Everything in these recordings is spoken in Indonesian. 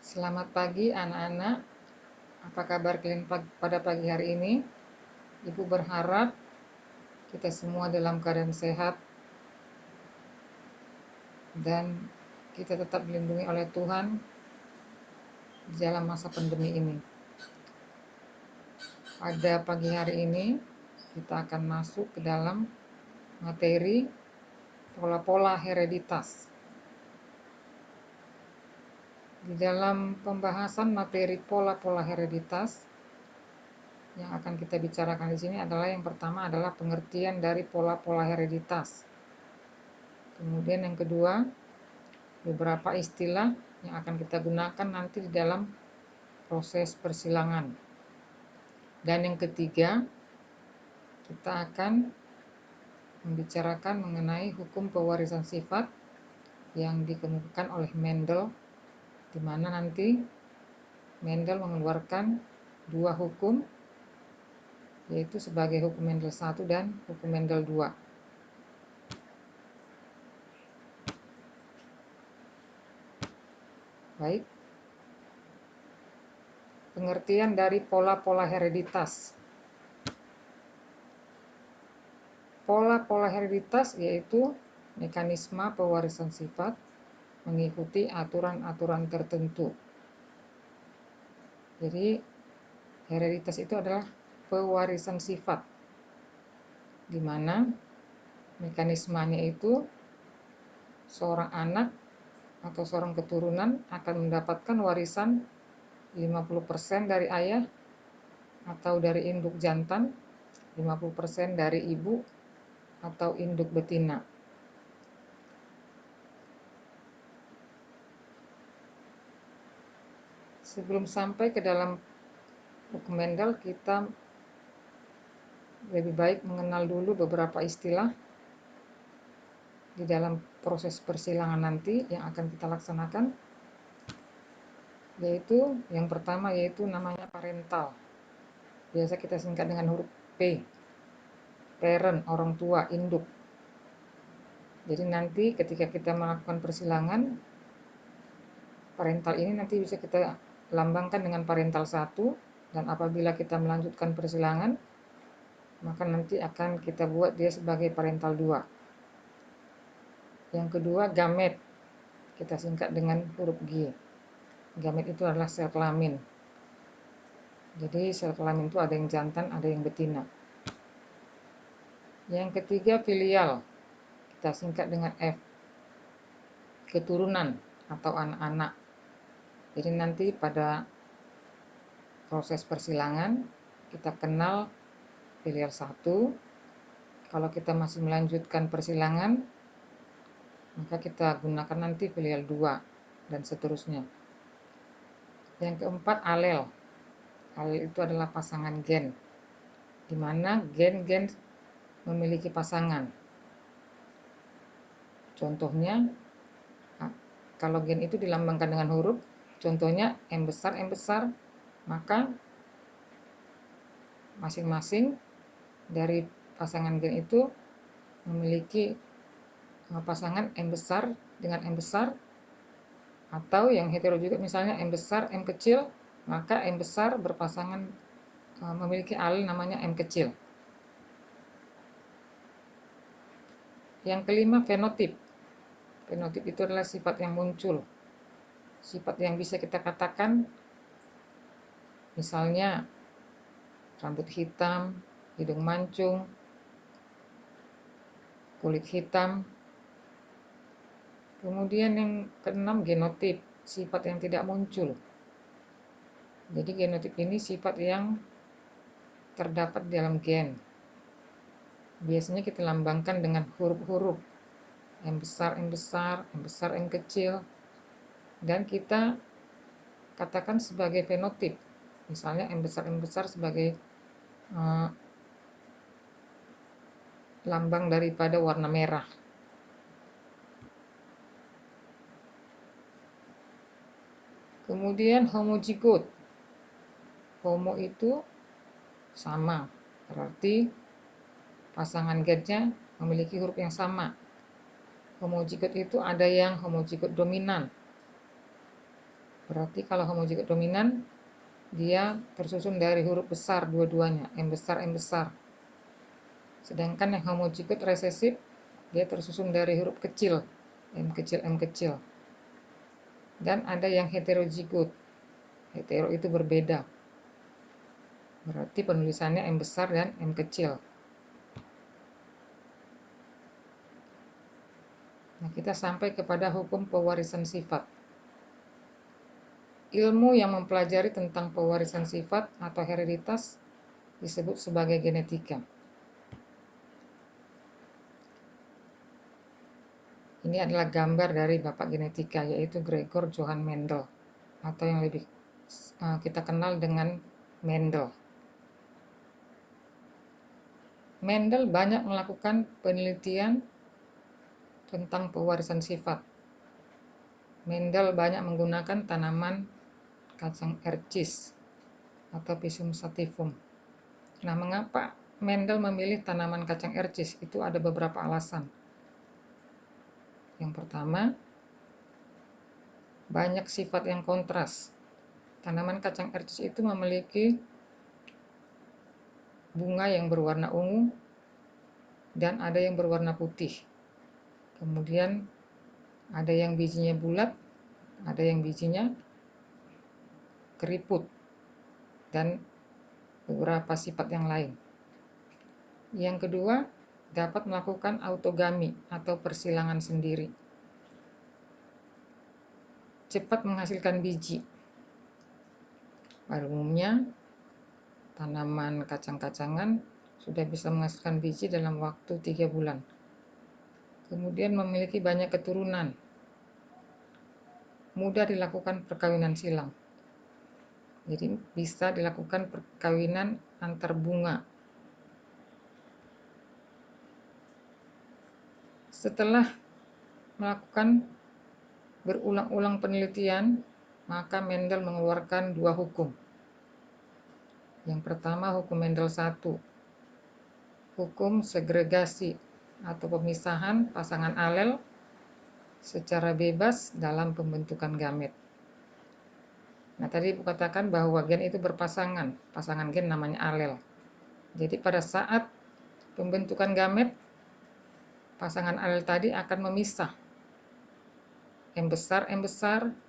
Selamat pagi anak-anak, apa kabar kalian pada pagi hari ini? Ibu berharap kita semua dalam keadaan sehat dan kita tetap dilindungi oleh Tuhan di dalam masa pandemi ini. Pada pagi hari ini kita akan masuk ke dalam materi pola-pola hereditas. Di dalam pembahasan materi pola-pola hereditas, yang akan kita bicarakan di sini adalah yang pertama adalah pengertian dari pola-pola hereditas. Kemudian yang kedua, beberapa istilah yang akan kita gunakan nanti di dalam proses persilangan. Dan yang ketiga, kita akan membicarakan mengenai hukum pewarisan sifat yang dikemukakan oleh Mendel, di mana nanti Mendel mengeluarkan dua hukum, yaitu sebagai hukum Mendel 1 dan hukum Mendel 2. Baik, pengertian dari pola-pola hereditas. Pola-pola hereditas yaitu mekanisme pewarisan sifat mengikuti aturan-aturan tertentu. Jadi, hereditas itu adalah pewarisan sifat, di mana mekanismenya itu seorang anak atau seorang keturunan akan mendapatkan warisan 50% dari ayah atau dari induk jantan, 50% dari ibu atau induk betina. Sebelum sampai ke dalam hukum Mendel, kita lebih baik mengenal dulu beberapa istilah di dalam proses persilangan nanti yang akan kita laksanakan, yaitu yang pertama yaitu namanya parental. Biasa kita singkat dengan huruf P. Parent, orang tua, induk. Jadi nanti ketika kita melakukan persilangan, parental ini nanti bisa kita lambangkan dengan parental 1, dan apabila kita melanjutkan persilangan, maka nanti akan kita buat dia sebagai parental 2. Yang kedua, gamet. Kita singkat dengan huruf G. Gamet itu adalah sel kelamin. Jadi sel kelamin itu ada yang jantan, ada yang betina. Yang ketiga, filial. Kita singkat dengan F. Keturunan atau anak-anak. Jadi nanti pada proses persilangan kita kenal filial 1. Kalau kita masih melanjutkan persilangan, maka kita gunakan nanti filial 2 dan seterusnya. Yang keempat, alel. Alel itu adalah pasangan gen, di mana gen-gen memiliki pasangan. Contohnya, kalau gen itu dilambangkan dengan huruf, contohnya M besar, maka masing-masing dari pasangan gen itu memiliki pasangan M besar dengan M besar, atau yang hetero juga misalnya M besar, M kecil, maka M besar berpasangan memiliki alel namanya M kecil. Yang kelima, fenotip. Fenotip itu adalah sifat yang muncul, sifat yang bisa kita katakan, misalnya rambut hitam, hidung mancung, kulit hitam. Kemudian yang keenam, genotip, sifat yang tidak muncul. Jadi genotip ini sifat yang terdapat dalam gen. Biasanya kita lambangkan dengan huruf-huruf M besar, M besar, M besar, M kecil, dan kita katakan sebagai fenotip. Misalnya M besar sebagai lambang daripada warna merah. Kemudian homozigot. Homo itu sama, berarti pasangan gennya memiliki huruf yang sama. Homozigot itu ada yang homozigot dominan, Berarti kalau homozigot dominan, dia tersusun dari huruf besar dua-duanya, M besar, M besar. Sedangkan yang homozigot resesif, dia tersusun dari huruf kecil, M kecil, M kecil. Dan ada yang heterozigot. Hetero itu berbeda. Berarti penulisannya M besar dan M kecil. Nah, kita sampai kepada hukum pewarisan sifat. Ilmu yang mempelajari tentang pewarisan sifat atau hereditas disebut sebagai genetika. Ini adalah gambar dari bapak genetika, yaitu Gregor Johann Mendel, atau yang lebih kita kenal dengan Mendel. Mendel banyak melakukan penelitian tentang pewarisan sifat. Mendel banyak menggunakan tanaman kacang ercis atau Pisum sativum. Nah, mengapa Mendel memilih tanaman kacang ercis? Itu ada beberapa alasan. Yang pertama, banyak sifat yang kontras. Tanaman kacang ercis itu memiliki bunga yang berwarna ungu dan ada yang berwarna putih. Kemudian ada yang bijinya bulat, ada yang bijinya keriput, dan beberapa sifat yang lain. Yang kedua, dapat melakukan autogami atau persilangan sendiri. Cepat menghasilkan biji. Pada umumnya, tanaman kacang-kacangan sudah bisa menghasilkan biji dalam waktu 3 bulan. Kemudian memiliki banyak keturunan. Mudah dilakukan perkawinan silang. Jadi bisa dilakukan perkawinan antar bunga. Setelah melakukan berulang-ulang penelitian, maka Mendel mengeluarkan 2 hukum. Yang pertama, hukum Mendel 1, hukum segregasi atau pemisahan pasangan alel secara bebas dalam pembentukan gamet. Nah, tadi Ibu katakan bahwa gen itu berpasangan, pasangan gen namanya alel. Jadi pada saat pembentukan gamet, pasangan alel tadi akan memisah. M besar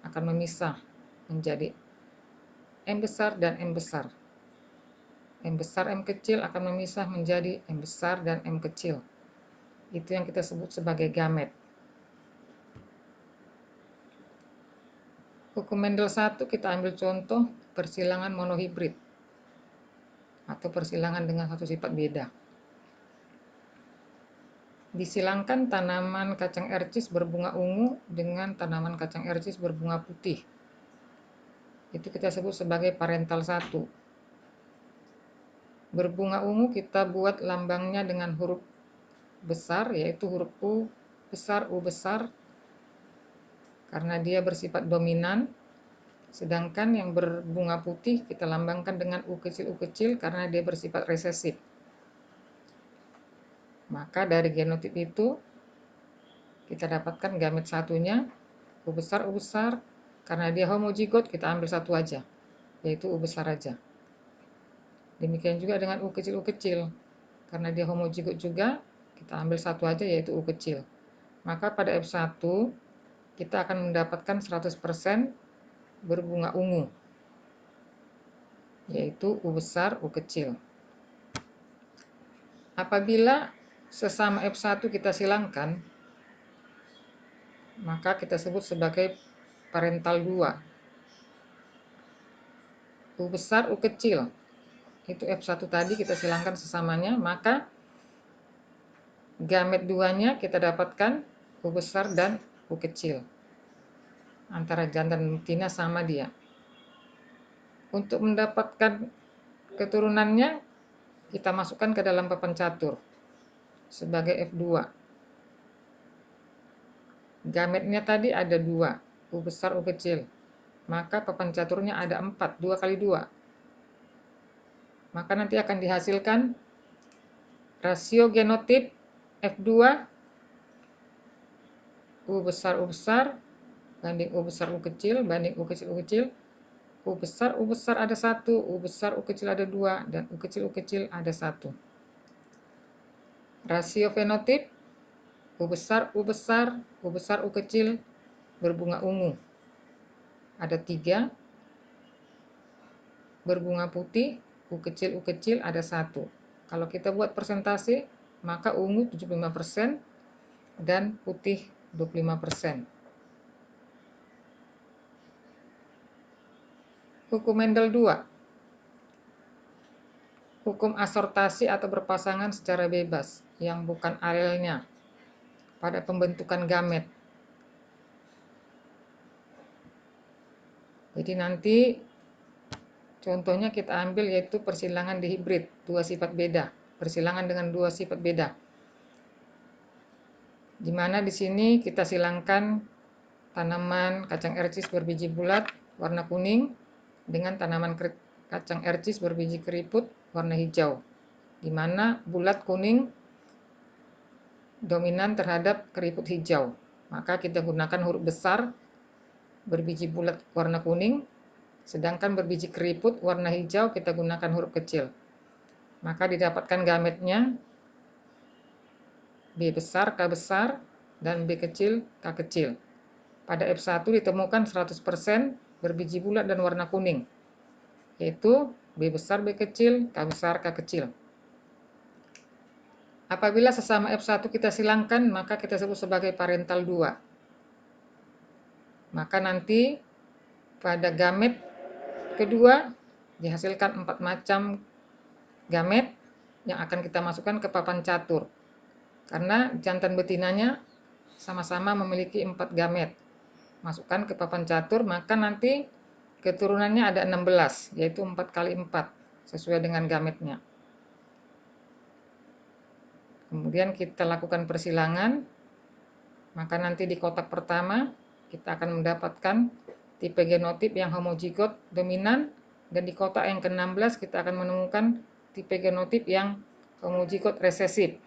akan memisah menjadi M besar dan M besar. M besar, M kecil akan memisah menjadi M besar dan M kecil. Itu yang kita sebut sebagai gamet. Hukum Mendel 1 kita ambil contoh persilangan monohibrid atau persilangan dengan satu sifat beda. Disilangkan tanaman kacang ercis berbunga ungu dengan tanaman kacang ercis berbunga putih. Itu kita sebut sebagai parental 1. Berbunga ungu kita buat lambangnya dengan huruf besar, yaitu huruf U besar, karena dia bersifat dominan. Sedangkan yang berbunga putih kita lambangkan dengan U kecil karena dia bersifat resesif. Maka dari genotip itu kita dapatkan gamet satunya U besar, karena dia homozigot kita ambil satu aja, yaitu U besar aja. Demikian juga dengan U kecil, karena dia homozigot juga kita ambil satu aja, yaitu U kecil. Maka pada F1 kita akan mendapatkan 100% berbunga ungu, yaitu U besar, U kecil. Apabila sesama F1 kita silangkan, maka kita sebut sebagai parental 2. U besar, U kecil, itu F1 tadi kita silangkan sesamanya, maka gamet 2-nya kita dapatkan U besar dan U kecil. Antara jantan dan betina sama dia. Untuk mendapatkan keturunannya, kita masukkan ke dalam papan catur sebagai F2. Gametnya tadi ada 2, U besar, U kecil. Maka papan caturnya ada 4, 2 kali 2. Maka nanti akan dihasilkan rasio genotip F2, U besar, banding U besar U kecil, banding U kecil U kecil, U besar ada 1, U besar U kecil ada 2, dan U kecil ada 1. Rasio fenotip, U besar U besar U kecil berbunga ungu ada 3, berbunga putih U kecil ada 1. Kalau kita buat persentase, maka ungu 75% dan putih 25%. Hukum Mendel 2. Hukum asortasi atau berpasangan secara bebas yang bukan alelnya pada pembentukan gamet. Jadi nanti contohnya kita ambil yaitu persilangan dihibrid, dua sifat beda, persilangan dengan dua sifat beda. Di mana di sini kita silangkan tanaman kacang ercis berbiji bulat warna kuning dengan tanaman kacang ercis berbiji keriput warna hijau, di mana bulat kuning dominan terhadap keriput hijau. Maka kita gunakan huruf besar berbiji bulat warna kuning, sedangkan berbiji keriput warna hijau kita gunakan huruf kecil. Maka didapatkan gametnya B besar, K besar, dan B kecil, K kecil. Pada F1 ditemukan 100% berbiji bulat dan warna kuning, yaitu B besar, B kecil, K besar, K kecil. Apabila sesama F1 kita silangkan, maka kita sebut sebagai parental 2. Maka nanti pada gamet kedua dihasilkan 4 macam gamet yang akan kita masukkan ke papan catur. Karena jantan betinanya sama-sama memiliki 4 gamet. Masukkan ke papan catur, maka nanti keturunannya ada 16, yaitu 4 kali 4, sesuai dengan gametnya. Kemudian kita lakukan persilangan, maka nanti di kotak pertama kita akan mendapatkan tipe genotip yang homozigot dominan, dan di kotak yang ke-16 kita akan menemukan tipe genotip yang homozigot resesif.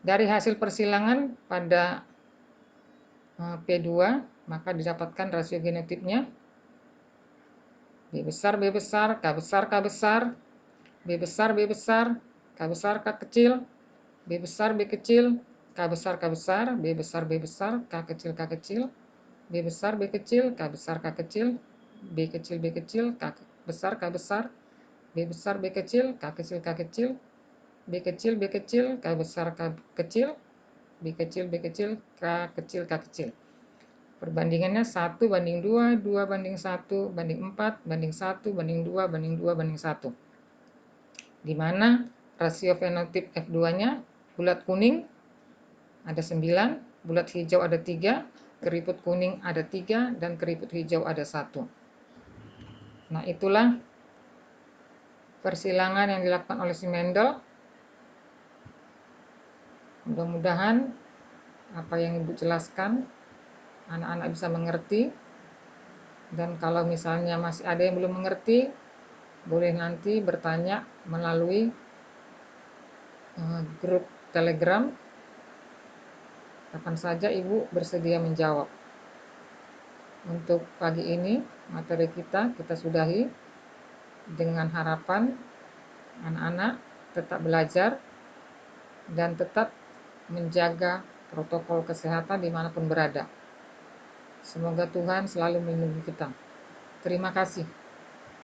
Dari hasil persilangan pada P2, maka didapatkan rasio genotipnya B besar, B besar, K besar, K besar, B besar, B besar, K besar, K kecil, B besar, B kecil, K besar, K besar, B besar, B besar, K kecil, K kecil, B besar, B kecil, K besar, K kecil, B kecil, B kecil, K besar, K besar, B besar, B kecil, K kecil, K kecil, B kecil, B kecil, K besar, K kecil, B kecil, B kecil, K kecil, K kecil. Perbandingannya 1 banding 2, 2 banding 1, banding 4, banding 1, banding 2, banding 2, banding 1. Di mana rasio fenotip F2-nya bulat kuning ada 9, bulat hijau ada 3, keriput kuning ada 3, dan keriput hijau ada 1. Nah, itulah persilangan yang dilakukan oleh si Mendel. Mudah-mudahan apa yang Ibu jelaskan anak-anak bisa mengerti, dan kalau misalnya masih ada yang belum mengerti, boleh nanti bertanya melalui grup Telegram. Kapan saja Ibu bersedia menjawab. Untuk pagi ini materi kita sudahi dengan harapan anak-anak tetap belajar dan tetap menjaga protokol kesehatan dimanapun berada. Semoga Tuhan selalu melindungi kita. Terima kasih.